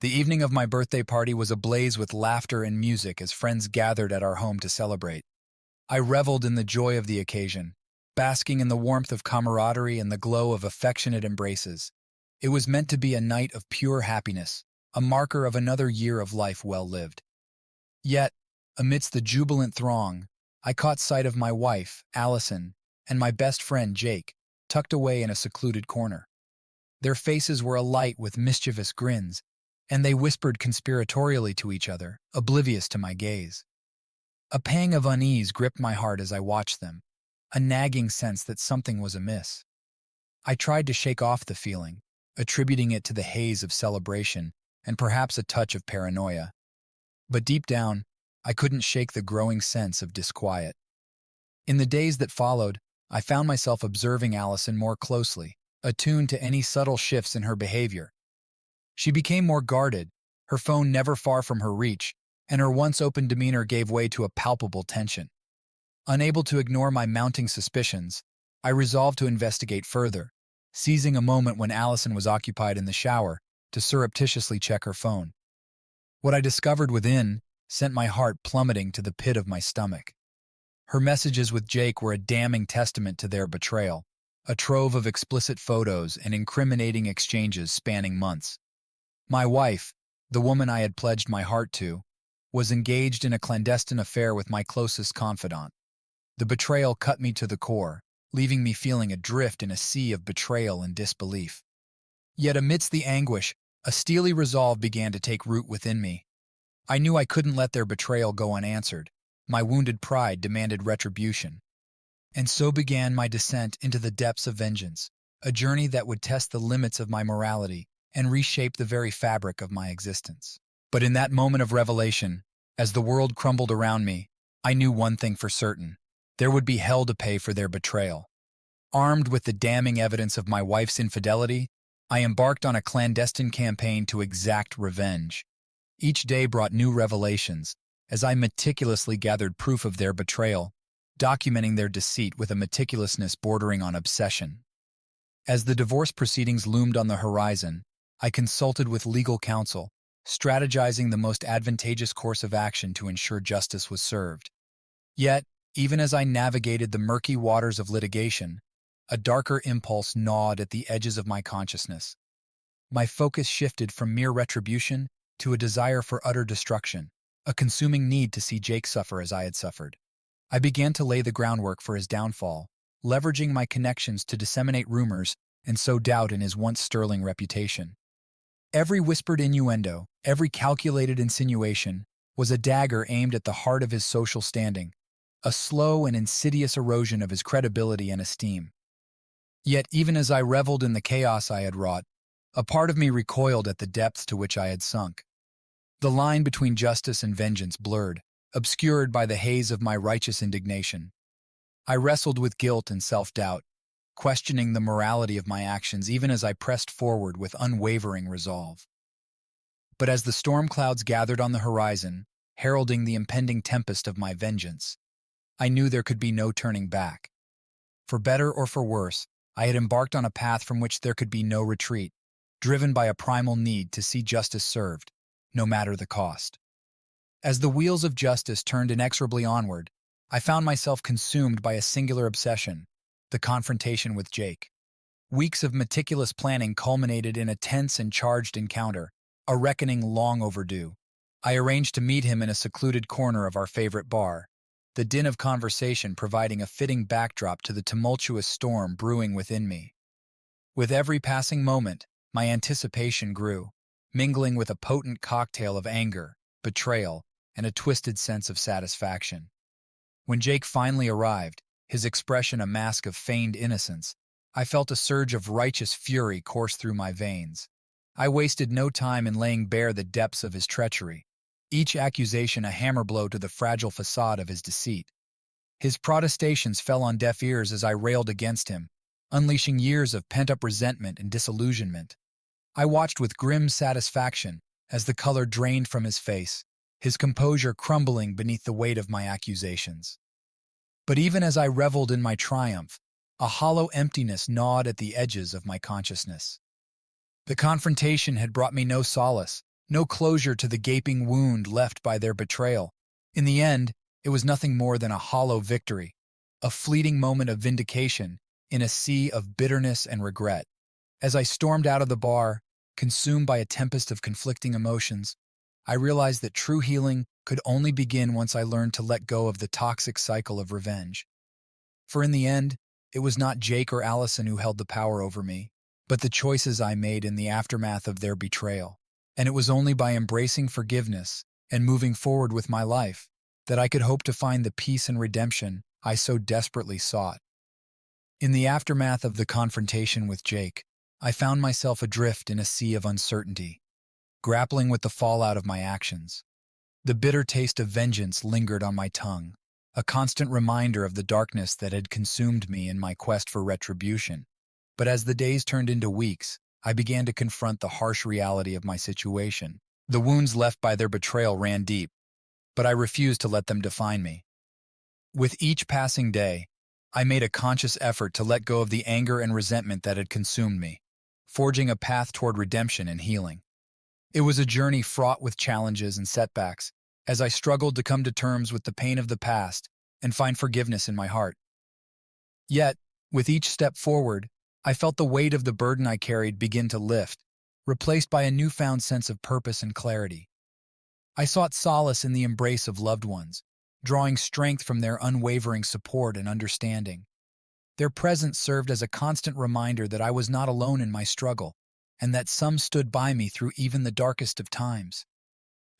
The evening of my birthday party was ablaze with laughter and music as friends gathered at our home to celebrate. I reveled in the joy of the occasion, basking in the warmth of camaraderie and the glow of affectionate embraces. It was meant to be a night of pure happiness, a marker of another year of life well lived. Yet, amidst the jubilant throng, I caught sight of my wife, Allison, and my best friend, Jake, tucked away in a secluded corner. Their faces were alight with mischievous grins, and they whispered conspiratorially to each other, oblivious to my gaze. A pang of unease gripped my heart as I watched them, a nagging sense that something was amiss. I tried to shake off the feeling, attributing it to the haze of celebration and perhaps a touch of paranoia. But deep down, I couldn't shake the growing sense of disquiet. In the days that followed, I found myself observing Allison more closely, attuned to any subtle shifts in her behavior. She became more guarded, her phone never far from her reach, and her once open demeanor gave way to a palpable tension. Unable to ignore my mounting suspicions, I resolved to investigate further, seizing a moment when Allison was occupied in the shower to surreptitiously check her phone. What I discovered within sent my heart plummeting to the pit of my stomach. Her messages with Jake were a damning testament to their betrayal, a trove of explicit photos and incriminating exchanges spanning months. My wife, the woman I had pledged my heart to, was engaged in a clandestine affair with my closest confidant. The betrayal cut me to the core, leaving me feeling adrift in a sea of betrayal and disbelief. Yet amidst the anguish, a steely resolve began to take root within me. I knew I couldn't let their betrayal go unanswered. My wounded pride demanded retribution. And so began my descent into the depths of vengeance, a journey that would test the limits of my morality and reshape the very fabric of my existence. But in that moment of revelation, as the world crumbled around me, I knew one thing for certain. There would be hell to pay for their betrayal. Armed with the damning evidence of my wife's infidelity, I embarked on a clandestine campaign to exact revenge. Each day brought new revelations, as I meticulously gathered proof of their betrayal, documenting their deceit with a meticulousness bordering on obsession. As the divorce proceedings loomed on the horizon, I consulted with legal counsel, strategizing the most advantageous course of action to ensure justice was served. Yet, even as I navigated the murky waters of litigation, a darker impulse gnawed at the edges of my consciousness. My focus shifted from mere retribution to a desire for utter destruction, a consuming need to see Jake suffer as I had suffered. I began to lay the groundwork for his downfall, leveraging my connections to disseminate rumors and sow doubt in his once sterling reputation. Every whispered innuendo, every calculated insinuation, was a dagger aimed at the heart of his social standing, a slow and insidious erosion of his credibility and esteem. Yet even as I reveled in the chaos I had wrought, a part of me recoiled at the depths to which I had sunk. The line between justice and vengeance blurred, obscured by the haze of my righteous indignation. I wrestled with guilt and self-doubt, questioning the morality of my actions even as I pressed forward with unwavering resolve. But as the storm clouds gathered on the horizon, heralding the impending tempest of my vengeance, I knew there could be no turning back. For better or for worse, I had embarked on a path from which there could be no retreat, driven by a primal need to see justice served, no matter the cost. As the wheels of justice turned inexorably onward, I found myself consumed by a singular obsession: the confrontation with Jake. Weeks of meticulous planning culminated in a tense and charged encounter, a reckoning long overdue. I arranged to meet him in a secluded corner of our favorite bar, the din of conversation providing a fitting backdrop to the tumultuous storm brewing within me. With every passing moment, my anticipation grew, mingling with a potent cocktail of anger, betrayal, and a twisted sense of satisfaction. When Jake finally arrived, his expression a mask of feigned innocence, I felt a surge of righteous fury course through my veins. I wasted no time in laying bare the depths of his treachery, each accusation a hammer blow to the fragile facade of his deceit. His protestations fell on deaf ears as I railed against him, unleashing years of pent-up resentment and disillusionment. I watched with grim satisfaction as the color drained from his face, his composure crumbling beneath the weight of my accusations. But even as I reveled in my triumph, a hollow emptiness gnawed at the edges of my consciousness. The confrontation had brought me no solace, no closure to the gaping wound left by their betrayal. In the end, it was nothing more than a hollow victory, a fleeting moment of vindication in a sea of bitterness and regret. As I stormed out of the bar, consumed by a tempest of conflicting emotions, I realized that true healing could only begin once I learned to let go of the toxic cycle of revenge. For in the end, it was not Jake or Allison who held the power over me, but the choices I made in the aftermath of their betrayal. And it was only by embracing forgiveness and moving forward with my life that I could hope to find the peace and redemption I so desperately sought. In the aftermath of the confrontation with Jake, I found myself adrift in a sea of uncertainty, grappling with the fallout of my actions. The bitter taste of vengeance lingered on my tongue, a constant reminder of the darkness that had consumed me in my quest for retribution. But as the days turned into weeks, I began to confront the harsh reality of my situation. The wounds left by their betrayal ran deep, but I refused to let them define me. With each passing day, I made a conscious effort to let go of the anger and resentment that had consumed me, forging a path toward redemption and healing. It was a journey fraught with challenges and setbacks, as I struggled to come to terms with the pain of the past and find forgiveness in my heart. Yet, with each step forward, I felt the weight of the burden I carried begin to lift, replaced by a newfound sense of purpose and clarity. I sought solace in the embrace of loved ones, drawing strength from their unwavering support and understanding. Their presence served as a constant reminder that I was not alone in my struggle, and that some stood by me through even the darkest of times.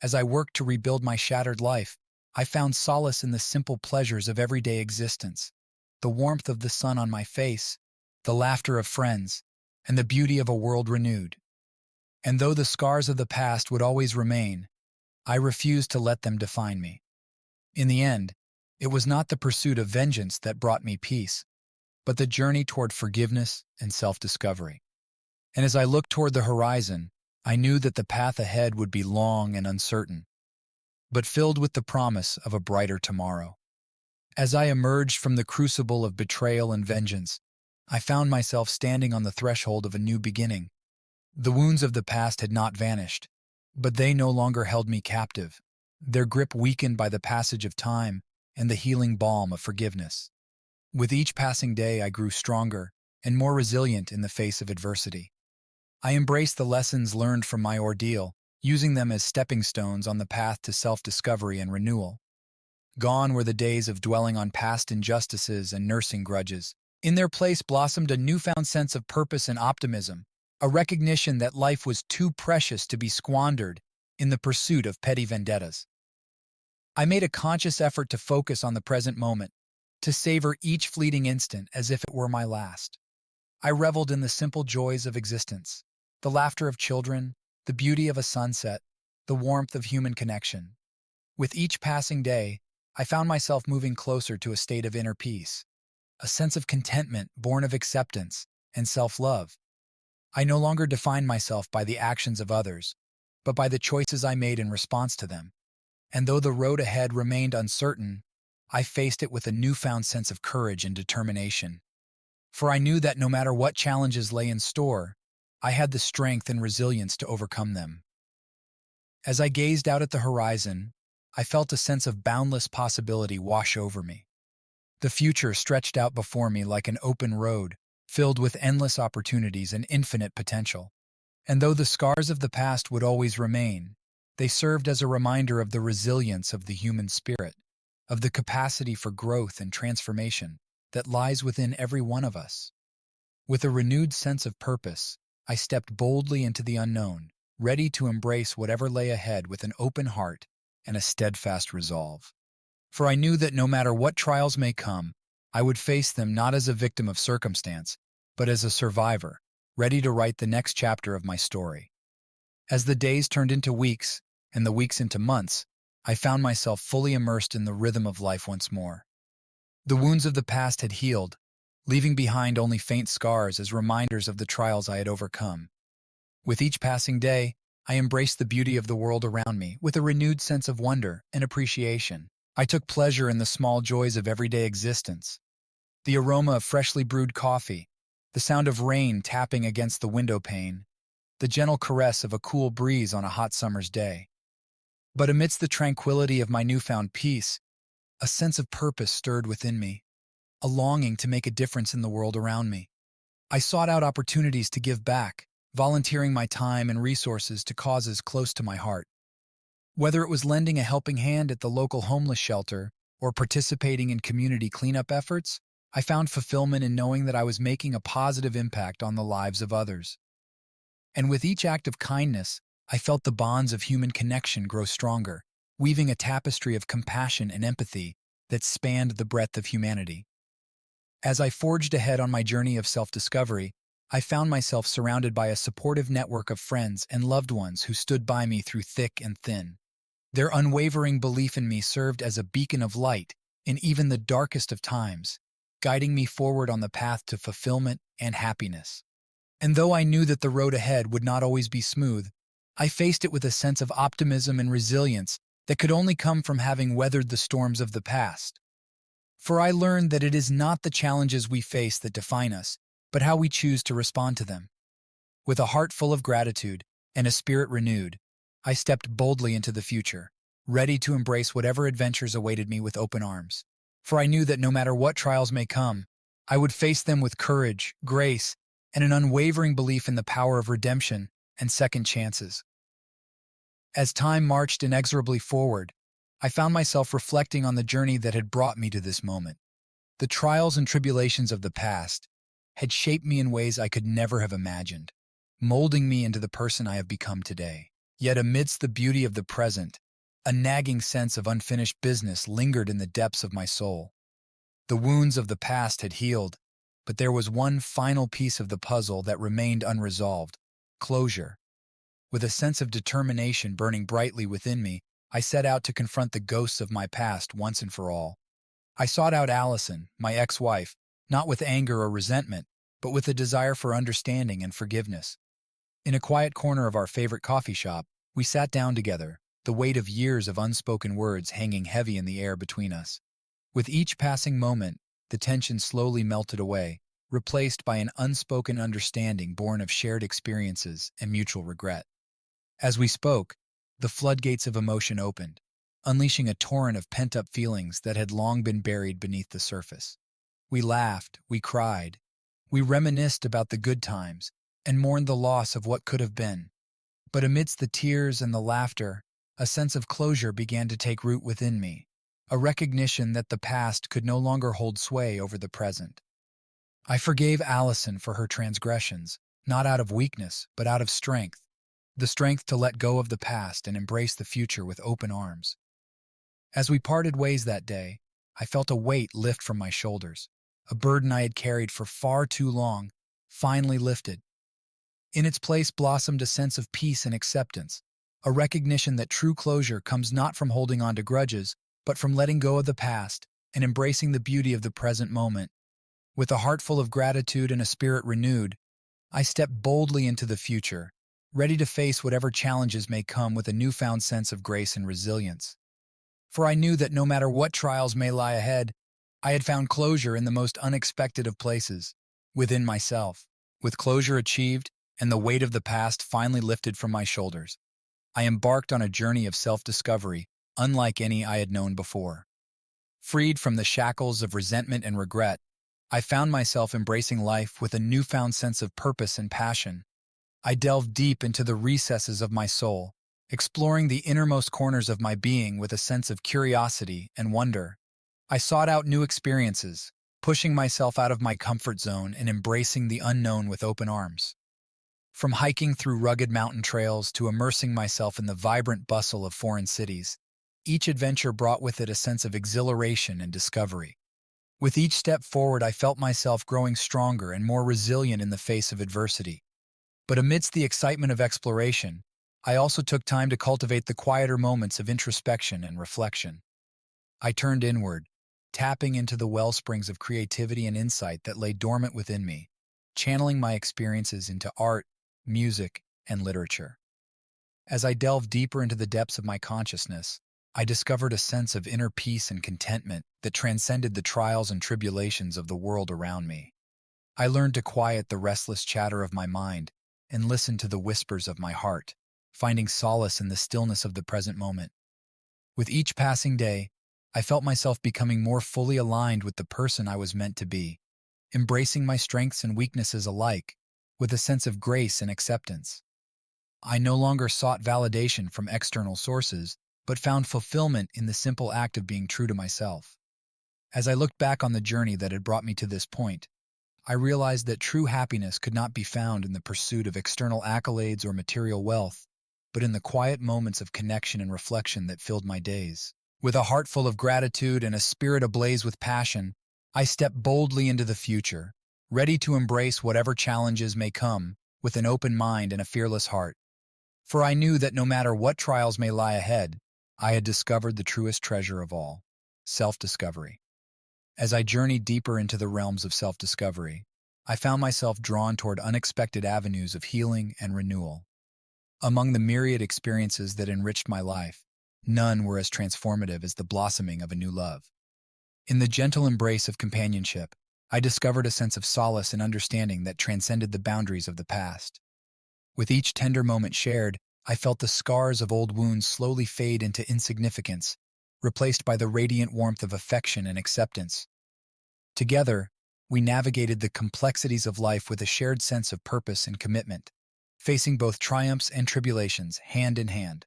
As I worked to rebuild my shattered life, I found solace in the simple pleasures of everyday existence, the warmth of the sun on my face, the laughter of friends, and the beauty of a world renewed. And though the scars of the past would always remain, I refused to let them define me. In the end, it was not the pursuit of vengeance that brought me peace, but the journey toward forgiveness and self-discovery. And as I looked toward the horizon, I knew that the path ahead would be long and uncertain, but filled with the promise of a brighter tomorrow. As I emerged from the crucible of betrayal and vengeance, I found myself standing on the threshold of a new beginning. The wounds of the past had not vanished, but they no longer held me captive, their grip weakened by the passage of time and the healing balm of forgiveness. With each passing day, I grew stronger and more resilient in the face of adversity. I embraced the lessons learned from my ordeal, using them as stepping stones on the path to self-discovery and renewal. Gone were the days of dwelling on past injustices and nursing grudges. In their place blossomed a newfound sense of purpose and optimism, a recognition that life was too precious to be squandered in the pursuit of petty vendettas. I made a conscious effort to focus on the present moment, to savor each fleeting instant as if it were my last. I reveled in the simple joys of existence, the laughter of children, the beauty of a sunset, the warmth of human connection. With each passing day, I found myself moving closer to a state of inner peace, a sense of contentment born of acceptance and self-love. I no longer defined myself by the actions of others, but by the choices I made in response to them. And though the road ahead remained uncertain, I faced it with a newfound sense of courage and determination. For I knew that no matter what challenges lay in store, I had the strength and resilience to overcome them. As I gazed out at the horizon, I felt a sense of boundless possibility wash over me. The future stretched out before me like an open road, filled with endless opportunities and infinite potential. And though the scars of the past would always remain, they served as a reminder of the resilience of the human spirit, of the capacity for growth and transformation that lies within every one of us. With a renewed sense of purpose, I stepped boldly into the unknown, ready to embrace whatever lay ahead with an open heart and a steadfast resolve. For I knew that no matter what trials may come, I would face them not as a victim of circumstance, but as a survivor, ready to write the next chapter of my story. As the days turned into weeks, and the weeks into months, I found myself fully immersed in the rhythm of life once more. The wounds of the past had healed, leaving behind only faint scars as reminders of the trials I had overcome. With each passing day, I embraced the beauty of the world around me with a renewed sense of wonder and appreciation. I took pleasure in the small joys of everyday existence. The aroma of freshly brewed coffee, the sound of rain tapping against the window pane, the gentle caress of a cool breeze on a hot summer's day. But amidst the tranquility of my newfound peace, a sense of purpose stirred within me, a longing to make a difference in the world around me. I sought out opportunities to give back, volunteering my time and resources to causes close to my heart. Whether it was lending a helping hand at the local homeless shelter or participating in community cleanup efforts, I found fulfillment in knowing that I was making a positive impact on the lives of others. And with each act of kindness, I felt the bonds of human connection grow stronger, weaving a tapestry of compassion and empathy that spanned the breadth of humanity. As I forged ahead on my journey of self-discovery, I found myself surrounded by a supportive network of friends and loved ones who stood by me through thick and thin. Their unwavering belief in me served as a beacon of light in even the darkest of times, guiding me forward on the path to fulfillment and happiness. And though I knew that the road ahead would not always be smooth, I faced it with a sense of optimism and resilience that could only come from having weathered the storms of the past. For I learned that it is not the challenges we face that define us, but how we choose to respond to them. With a heart full of gratitude and a spirit renewed, I stepped boldly into the future, ready to embrace whatever adventures awaited me with open arms. For I knew that no matter what trials may come, I would face them with courage, grace, and an unwavering belief in the power of redemption and second chances. As time marched inexorably forward, I found myself reflecting on the journey that had brought me to this moment. The trials and tribulations of the past had shaped me in ways I could never have imagined, molding me into the person I have become today. Yet amidst the beauty of the present, a nagging sense of unfinished business lingered in the depths of my soul. The wounds of the past had healed, but there was one final piece of the puzzle that remained unresolved: closure. With a sense of determination burning brightly within me, I set out to confront the ghosts of my past once and for all. I sought out Allison, my ex-wife, not with anger or resentment, but with a desire for understanding and forgiveness. In a quiet corner of our favorite coffee shop, we sat down together, the weight of years of unspoken words hanging heavy in the air between us. With each passing moment, the tension slowly melted away, replaced by an unspoken understanding born of shared experiences and mutual regret. As we spoke, the floodgates of emotion opened, unleashing a torrent of pent-up feelings that had long been buried beneath the surface. We laughed, we cried, we reminisced about the good times, and mourned the loss of what could have been. But amidst the tears and the laughter, a sense of closure began to take root within me, a recognition that the past could no longer hold sway over the present. I forgave Allison for her transgressions, not out of weakness, but out of strength, the strength to let go of the past and embrace the future with open arms. As we parted ways that day, I felt a weight lift from my shoulders, a burden I had carried for far too long, finally lifted. In its place blossomed a sense of peace and acceptance, a recognition that true closure comes not from holding on to grudges, but from letting go of the past and embracing the beauty of the present moment. With a heart full of gratitude and a spirit renewed, I stepped boldly into the future, ready to face whatever challenges may come with a newfound sense of grace and resilience. For I knew that no matter what trials may lie ahead, I had found closure in the most unexpected of places, within myself. With closure achieved and the weight of the past finally lifted from my shoulders, I embarked on a journey of self-discovery unlike any I had known before. Freed from the shackles of resentment and regret, I found myself embracing life with a newfound sense of purpose and passion. I delved deep into the recesses of my soul, exploring the innermost corners of my being with a sense of curiosity and wonder. I sought out new experiences, pushing myself out of my comfort zone and embracing the unknown with open arms. From hiking through rugged mountain trails to immersing myself in the vibrant bustle of foreign cities, each adventure brought with it a sense of exhilaration and discovery. With each step forward, I felt myself growing stronger and more resilient in the face of adversity. But amidst the excitement of exploration, I also took time to cultivate the quieter moments of introspection and reflection. I turned inward, tapping into the wellsprings of creativity and insight that lay dormant within me, channeling my experiences into art, music, and literature. As I delved deeper into the depths of my consciousness, I discovered a sense of inner peace and contentment that transcended the trials and tribulations of the world around me. I learned to quiet the restless chatter of my mind and listened to the whispers of my heart, finding solace in the stillness of the present moment. With each passing day, I felt myself becoming more fully aligned with the person I was meant to be, embracing my strengths and weaknesses alike, with a sense of grace and acceptance. I no longer sought validation from external sources, but found fulfillment in the simple act of being true to myself. As I looked back on the journey that had brought me to this point, I realized that true happiness could not be found in the pursuit of external accolades or material wealth, but in the quiet moments of connection and reflection that filled my days. With a heart full of gratitude and a spirit ablaze with passion, I stepped boldly into the future, ready to embrace whatever challenges may come, with an open mind and a fearless heart. For I knew that no matter what trials may lie ahead, I had discovered the truest treasure of all, self-discovery. As I journeyed deeper into the realms of self-discovery, I found myself drawn toward unexpected avenues of healing and renewal. Among the myriad experiences that enriched my life, none were as transformative as the blossoming of a new love. In the gentle embrace of companionship, I discovered a sense of solace and understanding that transcended the boundaries of the past. With each tender moment shared, I felt the scars of old wounds slowly fade into insignificance, replaced by the radiant warmth of affection and acceptance. Together, we navigated the complexities of life with a shared sense of purpose and commitment, facing both triumphs and tribulations hand in hand.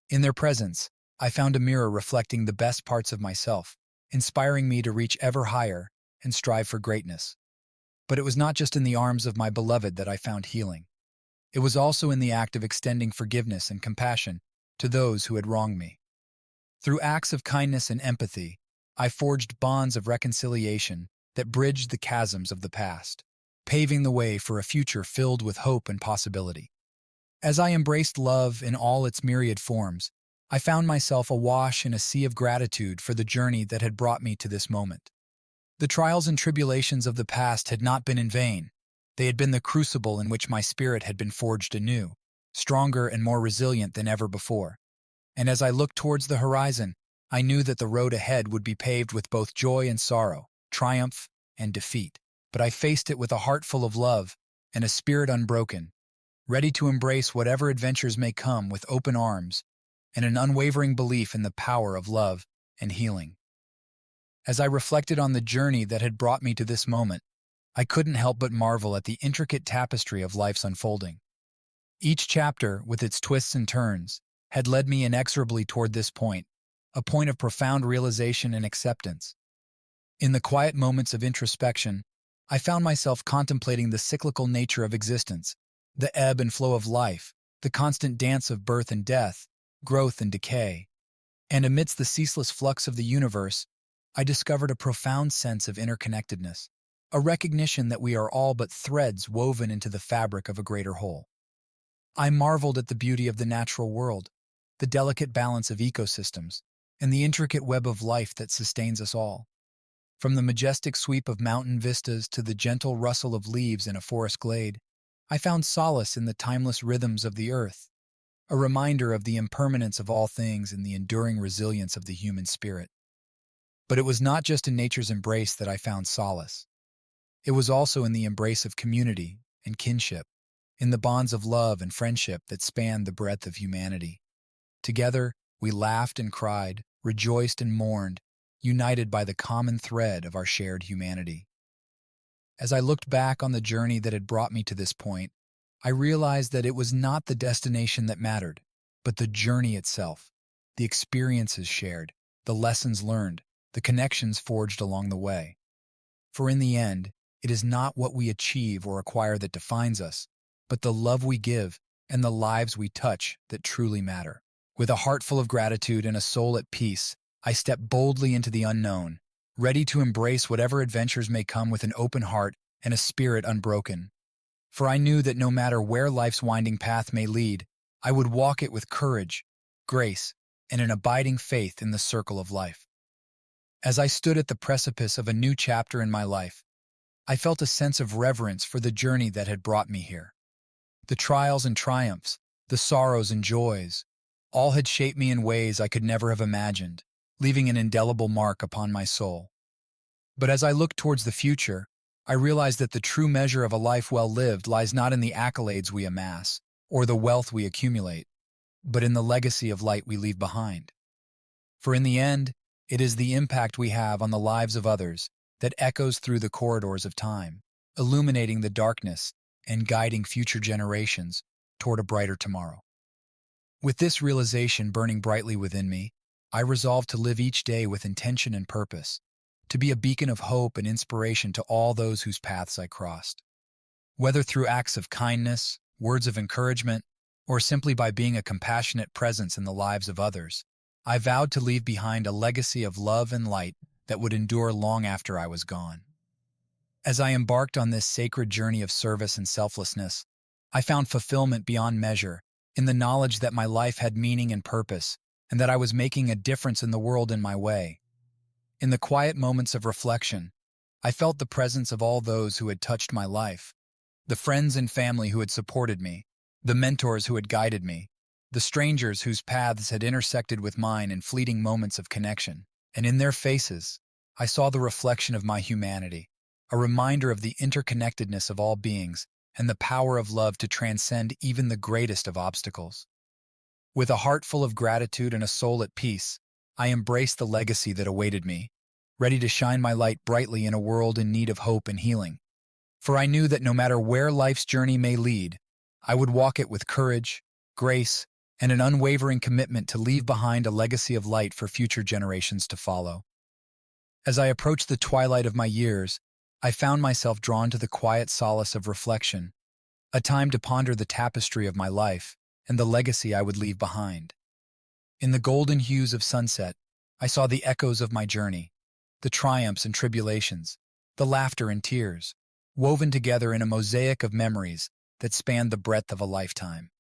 In their presence, I found a mirror reflecting the best parts of myself, inspiring me to reach ever higher and strive for greatness. But it was not just in the arms of my beloved that I found healing. It was also in the act of extending forgiveness and compassion to those who had wronged me. Through acts of kindness and empathy, I forged bonds of reconciliation that bridged the chasms of the past, paving the way for a future filled with hope and possibility. As I embraced love in all its myriad forms, I found myself awash in a sea of gratitude for the journey that had brought me to this moment. The trials and tribulations of the past had not been in vain. They had been the crucible in which my spirit had been forged anew, stronger and more resilient than ever before. And as I looked towards the horizon, I knew that the road ahead would be paved with both joy and sorrow, triumph and defeat. But I faced it with a heart full of love and a spirit unbroken, ready to embrace whatever adventures may come with open arms and an unwavering belief in the power of love and healing. As I reflected on the journey that had brought me to this moment, I couldn't help but marvel at the intricate tapestry of life's unfolding. Each chapter, with its twists and turns, had led me inexorably toward this point, a point of profound realization and acceptance. In the quiet moments of introspection, I found myself contemplating the cyclical nature of existence, the ebb and flow of life, the constant dance of birth and death, growth and decay. And amidst the ceaseless flux of the universe, I discovered a profound sense of interconnectedness, a recognition that we are all but threads woven into the fabric of a greater whole. I marveled at the beauty of the natural world, the delicate balance of ecosystems, and the intricate web of life that sustains us all. From the majestic sweep of mountain vistas to the gentle rustle of leaves in a forest glade, I found solace in the timeless rhythms of the earth, a reminder of the impermanence of all things and the enduring resilience of the human spirit. But it was not just in nature's embrace that I found solace. It was also in the embrace of community and kinship, in the bonds of love and friendship that spanned the breadth of humanity. Together, we laughed and cried, rejoiced and mourned, united by the common thread of our shared humanity. As I looked back on the journey that had brought me to this point, I realized that it was not the destination that mattered, but the journey itself, the experiences shared, the lessons learned, the connections forged along the way. For in the end, it is not what we achieve or acquire that defines us, but the love we give and the lives we touch that truly matter. With a heart full of gratitude and a soul at peace, I stepped boldly into the unknown, ready to embrace whatever adventures may come with an open heart and a spirit unbroken. For I knew that no matter where life's winding path may lead, I would walk it with courage, grace, and an abiding faith in the circle of life. As I stood at the precipice of a new chapter in my life, I felt a sense of reverence for the journey that had brought me here. The trials and triumphs, the sorrows and joys, all had shaped me in ways I could never have imagined, leaving an indelible mark upon my soul. But as I looked towards the future, I realized that the true measure of a life well lived lies not in the accolades we amass or the wealth we accumulate, but in the legacy of light we leave behind. For in the end, it is the impact we have on the lives of others that echoes through the corridors of time, illuminating the darkness and guiding future generations toward a brighter tomorrow. With this realization burning brightly within me, I resolved to live each day with intention and purpose, to be a beacon of hope and inspiration to all those whose paths I crossed. Whether through acts of kindness, words of encouragement, or simply by being a compassionate presence in the lives of others, I vowed to leave behind a legacy of love and light that would endure long after I was gone. As I embarked on this sacred journey of service and selflessness, I found fulfillment beyond measure in the knowledge that my life had meaning and purpose, and that I was making a difference in the world in my way. In the quiet moments of reflection, I felt the presence of all those who had touched my life, the friends and family who had supported me, the mentors who had guided me, the strangers whose paths had intersected with mine in fleeting moments of connection, and in their faces, I saw the reflection of my humanity, a reminder of the interconnectedness of all beings and the power of love to transcend even the greatest of obstacles. With a heart full of gratitude and a soul at peace, I embraced the legacy that awaited me, ready to shine my light brightly in a world in need of hope and healing. For I knew that no matter where life's journey may lead, I would walk it with courage, grace, and an unwavering commitment to leave behind a legacy of light for future generations to follow. As I approached the twilight of my years, I found myself drawn to the quiet solace of reflection, a time to ponder the tapestry of my life and the legacy I would leave behind. In the golden hues of sunset, I saw the echoes of my journey, the triumphs and tribulations, the laughter and tears, woven together in a mosaic of memories that spanned the breadth of a lifetime.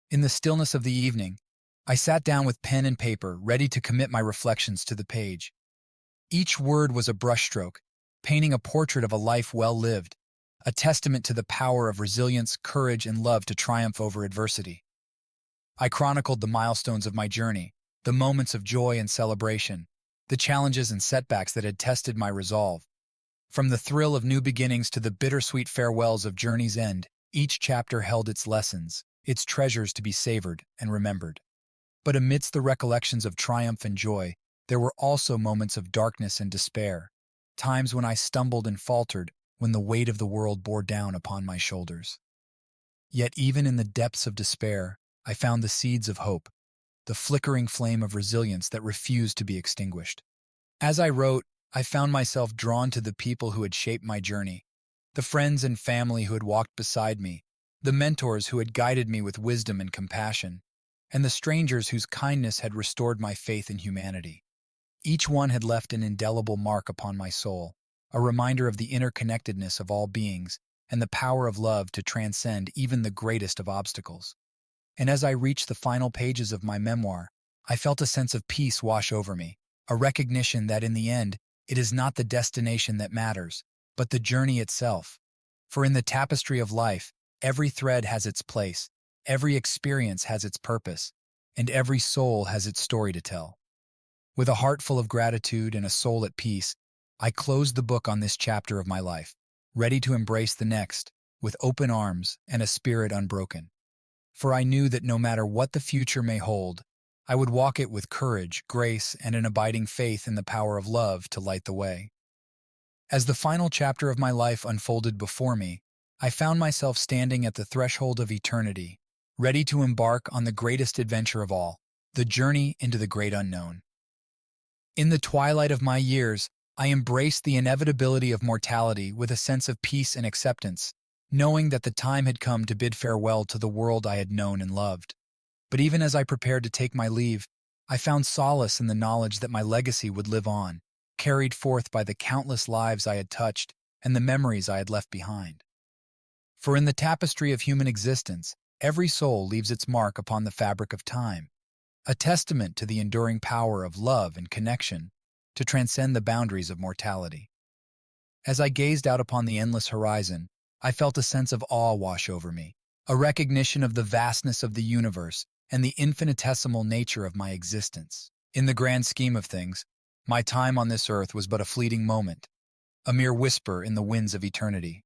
In the stillness of the evening, I sat down with pen and paper, ready to commit my reflections to the page. Each word was a brushstroke, painting a portrait of a life well lived, a testament to the power of resilience, courage, and love to triumph over adversity. I chronicled the milestones of my journey, the moments of joy and celebration, the challenges and setbacks that had tested my resolve. From the thrill of new beginnings to the bittersweet farewells of journey's end, each chapter held its lessons, its treasures to be savored and remembered. But amidst the recollections of triumph and joy, there were also moments of darkness and despair, times when I stumbled and faltered, when the weight of the world bore down upon my shoulders. Yet even in the depths of despair, I found the seeds of hope, the flickering flame of resilience that refused to be extinguished. As I wrote, I found myself drawn to the people who had shaped my journey, the friends and family who had walked beside me, the mentors who had guided me with wisdom and compassion, and the strangers whose kindness had restored my faith in humanity. Each one had left an indelible mark upon my soul, a reminder of the interconnectedness of all beings and the power of love to transcend even the greatest of obstacles. And as I reached the final pages of my memoir, I felt a sense of peace wash over me, a recognition that in the end, it is not the destination that matters, but the journey itself. For in the tapestry of life, every thread has its place, every experience has its purpose, and every soul has its story to tell. With a heart full of gratitude and a soul at peace, I closed the book on this chapter of my life, ready to embrace the next, with open arms and a spirit unbroken. For I knew that no matter what the future may hold, I would walk it with courage, grace, and an abiding faith in the power of love to light the way. As the final chapter of my life unfolded before me, I found myself standing at the threshold of eternity, ready to embark on the greatest adventure of all, the journey into the great unknown. In the twilight of my years, I embraced the inevitability of mortality with a sense of peace and acceptance, knowing that the time had come to bid farewell to the world I had known and loved. But even as I prepared to take my leave, I found solace in the knowledge that my legacy would live on, carried forth by the countless lives I had touched and the memories I had left behind. For in the tapestry of human existence, every soul leaves its mark upon the fabric of time, a testament to the enduring power of love and connection to transcend the boundaries of mortality. As I gazed out upon the endless horizon, I felt a sense of awe wash over me, a recognition of the vastness of the universe and the infinitesimal nature of my existence. In the grand scheme of things, my time on this earth was but a fleeting moment, a mere whisper in the winds of eternity.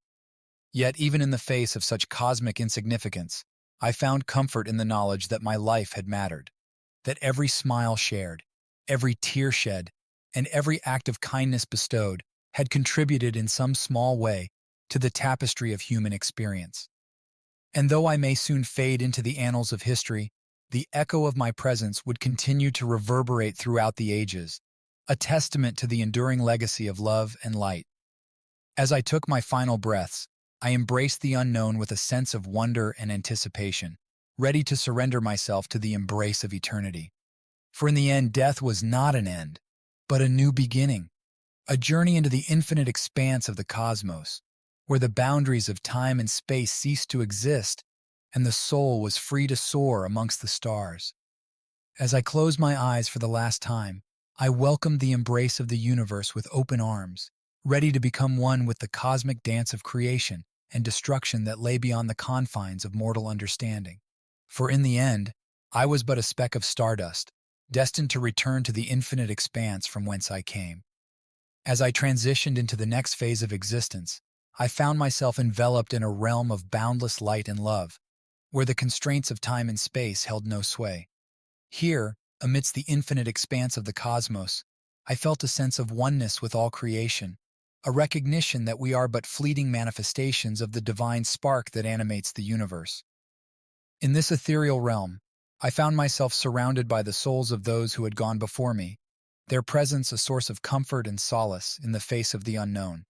Yet, even in the face of such cosmic insignificance, I found comfort in the knowledge that my life had mattered, that every smile shared, every tear shed, and every act of kindness bestowed had contributed in some small way to the tapestry of human experience. And though I may soon fade into the annals of history, the echo of my presence would continue to reverberate throughout the ages, a testament to the enduring legacy of love and light. As I took my final breaths, I embraced the unknown with a sense of wonder and anticipation, ready to surrender myself to the embrace of eternity. For in the end, death was not an end, but a new beginning, a journey into the infinite expanse of the cosmos, where the boundaries of time and space ceased to exist and the soul was free to soar amongst the stars. As I closed my eyes for the last time, I welcomed the embrace of the universe with open arms, ready to become one with the cosmic dance of creation and destruction that lay beyond the confines of mortal understanding. For in the end, I was but a speck of stardust, destined to return to the infinite expanse from whence I came. As I transitioned into the next phase of existence, I found myself enveloped in a realm of boundless light and love, where the constraints of time and space held no sway. Here, amidst the infinite expanse of the cosmos, I felt a sense of oneness with all creation, a recognition that we are but fleeting manifestations of the divine spark that animates the universe. In this ethereal realm, I found myself surrounded by the souls of those who had gone before me, their presence a source of comfort and solace in the face of the unknown.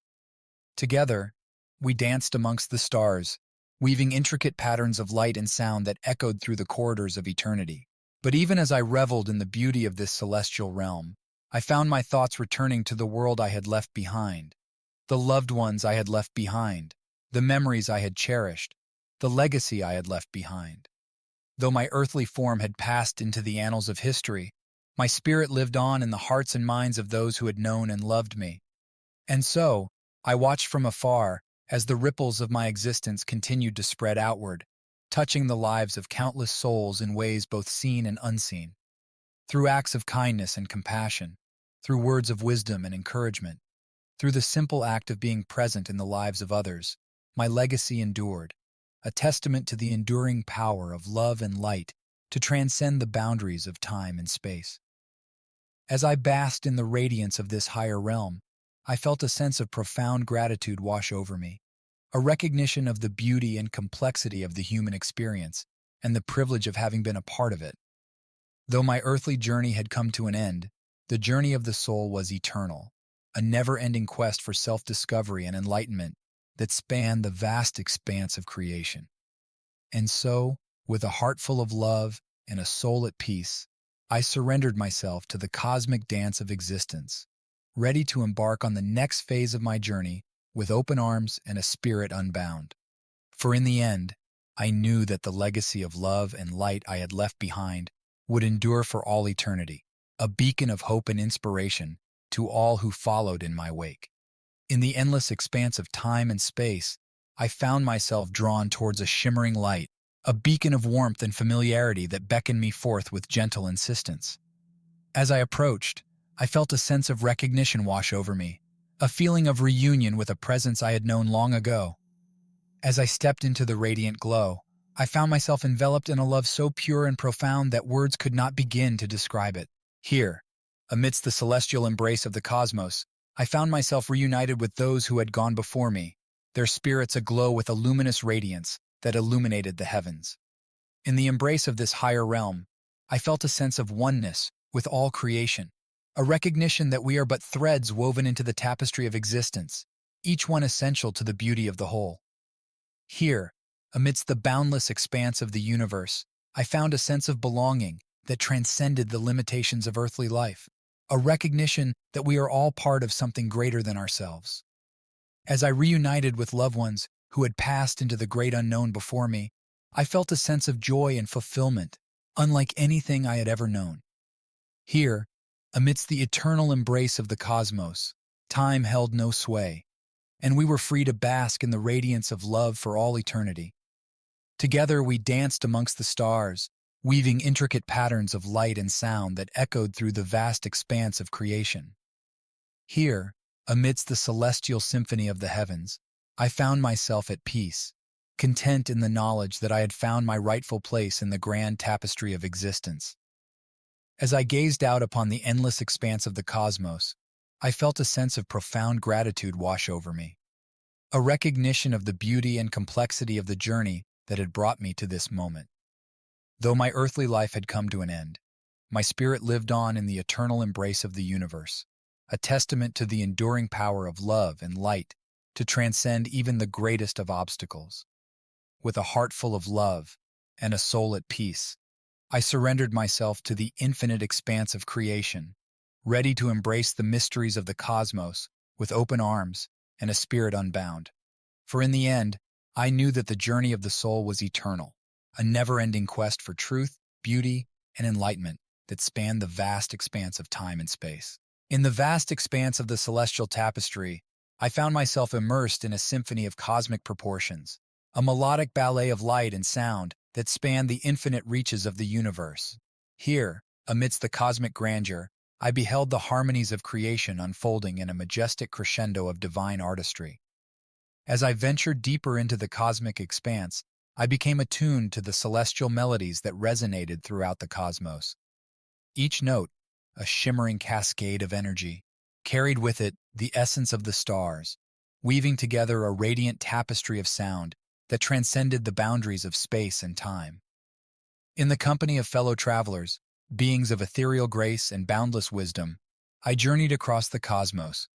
Together, we danced amongst the stars, weaving intricate patterns of light and sound that echoed through the corridors of eternity. But even as I reveled in the beauty of this celestial realm, I found my thoughts returning to the world I had left behind, the loved ones I had left behind, the memories I had cherished, the legacy I had left behind. Though my earthly form had passed into the annals of history, my spirit lived on in the hearts and minds of those who had known and loved me. And so, I watched from afar as the ripples of my existence continued to spread outward, touching the lives of countless souls in ways both seen and unseen. Through acts of kindness and compassion, through words of wisdom and encouragement, through the simple act of being present in the lives of others, my legacy endured, a testament to the enduring power of love and light to transcend the boundaries of time and space. As I basked in the radiance of this higher realm, I felt a sense of profound gratitude wash over me, a recognition of the beauty and complexity of the human experience and the privilege of having been a part of it. Though my earthly journey had come to an end, the journey of the soul was eternal, a never-ending quest for self-discovery and enlightenment that spanned the vast expanse of creation. And so, with a heart full of love and a soul at peace, I surrendered myself to the cosmic dance of existence, ready to embark on the next phase of my journey with open arms and a spirit unbound. For in the end, I knew that the legacy of love and light I had left behind would endure for all eternity, a beacon of hope and inspiration to all who followed in my wake. In the endless expanse of time and space, I found myself drawn towards a shimmering light, a beacon of warmth and familiarity that beckoned me forth with gentle insistence. As I approached, I felt a sense of recognition wash over me, a feeling of reunion with a presence I had known long ago. As I stepped into the radiant glow, I found myself enveloped in a love so pure and profound that words could not begin to describe it. Here, amidst the celestial embrace of the cosmos, I found myself reunited with those who had gone before me, their spirits aglow with a luminous radiance that illuminated the heavens. In the embrace of this higher realm, I felt a sense of oneness with all creation, a recognition that we are but threads woven into the tapestry of existence, each one essential to the beauty of the whole. Here, amidst the boundless expanse of the universe, I found a sense of belonging that transcended the limitations of earthly life, a recognition that we are all part of something greater than ourselves. As I reunited with loved ones who had passed into the great unknown before me, I felt a sense of joy and fulfillment, unlike anything I had ever known. Here, amidst the eternal embrace of the cosmos, time held no sway, and we were free to bask in the radiance of love for all eternity. Together we danced amongst the stars, weaving intricate patterns of light and sound that echoed through the vast expanse of creation. Here, amidst the celestial symphony of the heavens, I found myself at peace, content in the knowledge that I had found my rightful place in the grand tapestry of existence. As I gazed out upon the endless expanse of the cosmos, I felt a sense of profound gratitude wash over me, a recognition of the beauty and complexity of the journey that had brought me to this moment. Though my earthly life had come to an end, my spirit lived on in the eternal embrace of the universe, a testament to the enduring power of love and light to transcend even the greatest of obstacles. With a heart full of love and a soul at peace, I surrendered myself to the infinite expanse of creation, ready to embrace the mysteries of the cosmos with open arms and a spirit unbound. For in the end, I knew that the journey of the soul was eternal, a never-ending quest for truth, beauty, and enlightenment that spanned the vast expanse of time and space. In the vast expanse of the celestial tapestry, I found myself immersed in a symphony of cosmic proportions, a melodic ballet of light and sound that spanned the infinite reaches of the universe. Here, amidst the cosmic grandeur, I beheld the harmonies of creation unfolding in a majestic crescendo of divine artistry. As I ventured deeper into the cosmic expanse, I became attuned to the celestial melodies that resonated throughout the cosmos. Each note, a shimmering cascade of energy, carried with it the essence of the stars, weaving together a radiant tapestry of sound that transcended the boundaries of space and time. In the company of fellow travelers, beings of ethereal grace and boundless wisdom, I journeyed across the cosmos,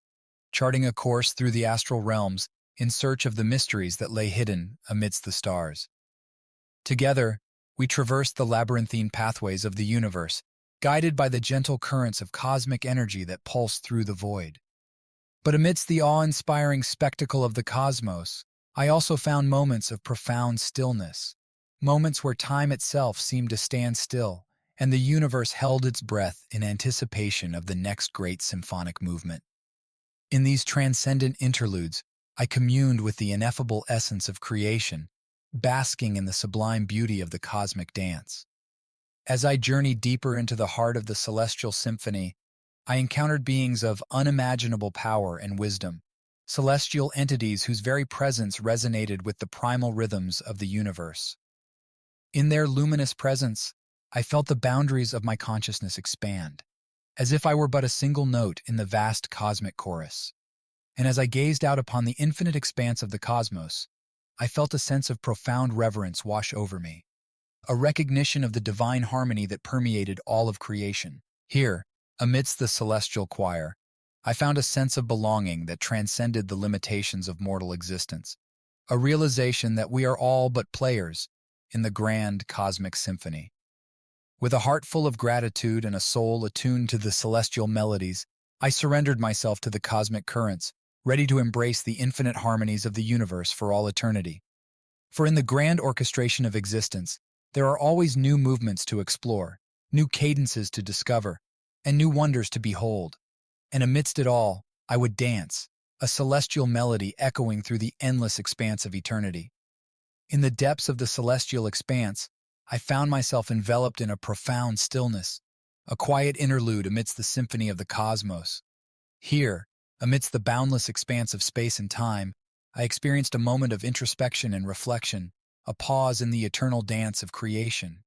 charting a course through the astral realms in search of the mysteries that lay hidden amidst the stars. Together, we traversed the labyrinthine pathways of the universe, guided by the gentle currents of cosmic energy that pulsed through the void. But amidst the awe-inspiring spectacle of the cosmos, I also found moments of profound stillness, moments where time itself seemed to stand still, and the universe held its breath in anticipation of the next great symphonic movement. In these transcendent interludes, I communed with the ineffable essence of creation, basking in the sublime beauty of the cosmic dance. As I journeyed deeper into the heart of the celestial symphony, I encountered beings of unimaginable power and wisdom, celestial entities whose very presence resonated with the primal rhythms of the universe. In their luminous presence, I felt the boundaries of my consciousness expand, as if I were but a single note in the vast cosmic chorus. And as I gazed out upon the infinite expanse of the cosmos, I felt a sense of profound reverence wash over me, a recognition of the divine harmony that permeated all of creation. Here, amidst the celestial choir, I found a sense of belonging that transcended the limitations of mortal existence, a realization that we are all but players in the grand cosmic symphony. With a heart full of gratitude and a soul attuned to the celestial melodies, I surrendered myself to the cosmic currents, ready to embrace the infinite harmonies of the universe for all eternity. For in the grand orchestration of existence, there are always new movements to explore, new cadences to discover, and new wonders to behold. And amidst it all, I would dance, a celestial melody echoing through the endless expanse of eternity. In the depths of the celestial expanse, I found myself enveloped in a profound stillness, a quiet interlude amidst the symphony of the cosmos. Here, amidst the boundless expanse of space and time, I experienced a moment of introspection and reflection, a pause in the eternal dance of creation.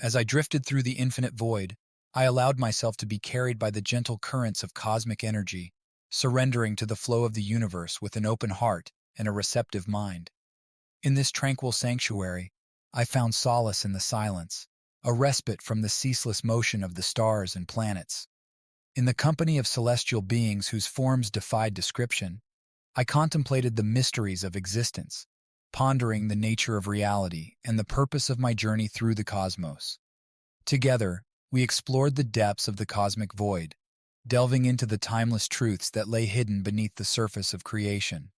As I drifted through the infinite void, I allowed myself to be carried by the gentle currents of cosmic energy, surrendering to the flow of the universe with an open heart and a receptive mind. In this tranquil sanctuary, I found solace in the silence, a respite from the ceaseless motion of the stars and planets. In the company of celestial beings whose forms defied description, I contemplated the mysteries of existence, pondering the nature of reality and the purpose of my journey through the cosmos. Together, we explored the depths of the cosmic void, delving into the timeless truths that lay hidden beneath the surface of creation.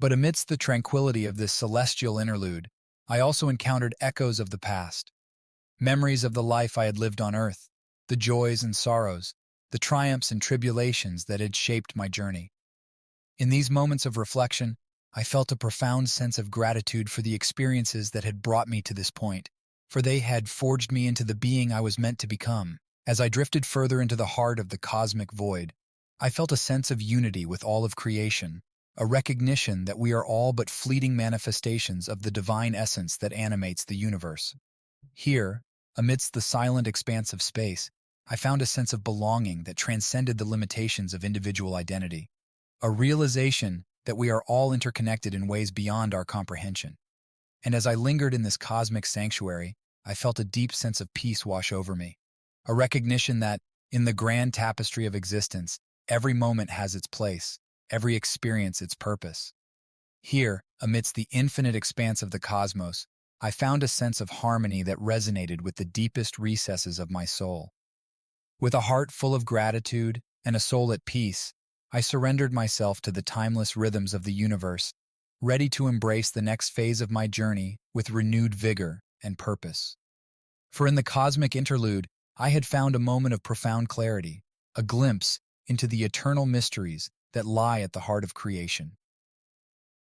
But amidst the tranquility of this celestial interlude, I also encountered echoes of the past, memories of the life I had lived on earth, the joys and sorrows, the triumphs and tribulations that had shaped my journey. In these moments of reflection, I felt a profound sense of gratitude for the experiences that had brought me to this point, for they had forged me into the being I was meant to become. As I drifted further into the heart of the cosmic void, I felt a sense of unity with all of creation, a recognition that we are all but fleeting manifestations of the divine essence that animates the universe. Here, amidst the silent expanse of space, I found a sense of belonging that transcended the limitations of individual identity, a realization that we are all interconnected in ways beyond our comprehension. And as I lingered in this cosmic sanctuary, I felt a deep sense of peace wash over me, a recognition that, in the grand tapestry of existence, every moment has its place, every experience its purpose. Here, amidst the infinite expanse of the cosmos, I found a sense of harmony that resonated with the deepest recesses of my soul. With a heart full of gratitude and a soul at peace, I surrendered myself to the timeless rhythms of the universe, ready to embrace the next phase of my journey with renewed vigor and purpose. For in the cosmic interlude, I had found a moment of profound clarity, a glimpse into the eternal mysteries that lie at the heart of creation.